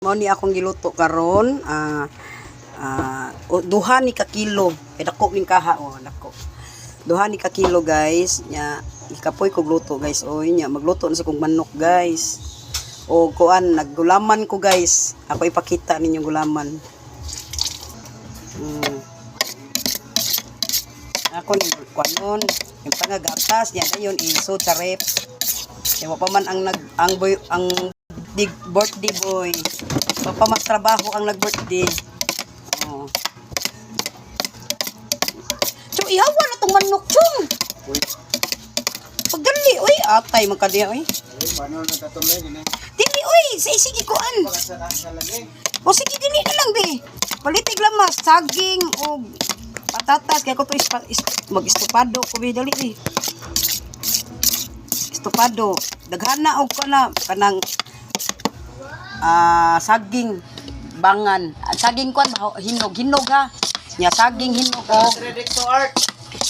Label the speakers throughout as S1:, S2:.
S1: Mao ni akong giluto karon duha ni ka kilo kay dako ning kaha dako. Duha ni ka kilo guys nya ikapoy kog luto guys oy nya magluto na sa kong manok guys. O kuan naggulaman ko guys. Ako ipakita ninyo gulaman. Ako ni kuanon yung pangagatas nya dayon isod sa rep. Kaya pa man ang birthday boy. Papamas-trabaho ang nag-birthday. Oh. So, ihawa na itong manok, chong. Pagdali, uy. Atay, magkadiya, uy. Dili, uy. Sige, kuan. O, sige, dili na lang, be. Palitig lamas, saging, o patatas. Kaya ko ito mag-estupado ko, be. Dali, be. Estupado. Daghana, o ka na. Kanang saging bangan saging kwan hinog ha nya saging hinog og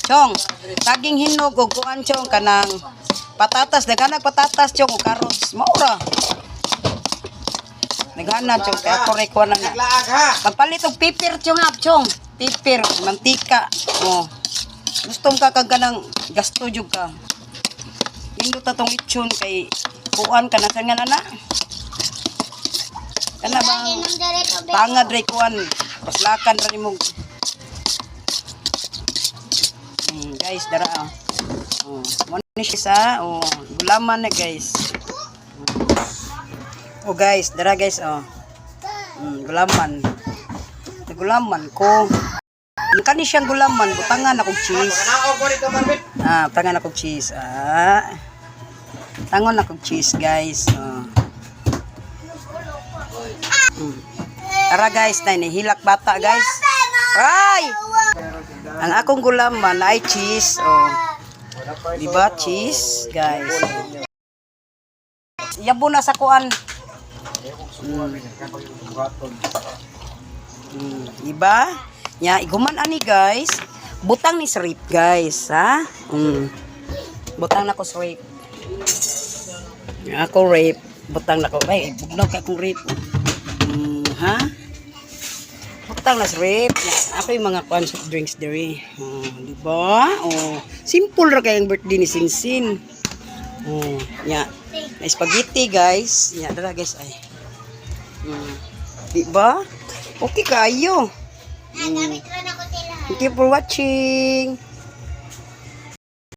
S1: chong saging hinog og kuan chong kanang patatas daghana patatas chong og carrots maura daghana chong kaya ko rekwan na pagpalit og pipir chong hap chong pipir mantika oh gusto ka kag kanang gasto jud ka indot atong itson kay kuan kana sa nga na kana bang pangad ray kuan paslakan ra nimo guys dara mo ni siya gulaman na guys guys dara guys gulaman ko yung kani siyang gulaman butangan akong cheese butangan akong cheese tangon akong cheese guys Tara guys, hilak bata guys. Ay! Ang akong gulaman ay cheese. Diba cheese guys? Yabo na sa kuan. Diba? Nya iguman ani guys. Butang ni srip guys, ha? Butang na ko srip. Ako rape. Butang na ko. Ay, bugnaw ka kong rape. Ha? Butang na rip. Ako yung mga soft drinks diri. Diba? Simple ra kayang birthday ni Sinsin. Nya. May spaghetti guys. Nya dara guys ay. Diba? Okay kayo.
S2: Gamit ra na ko tila.
S1: Thank you for watching.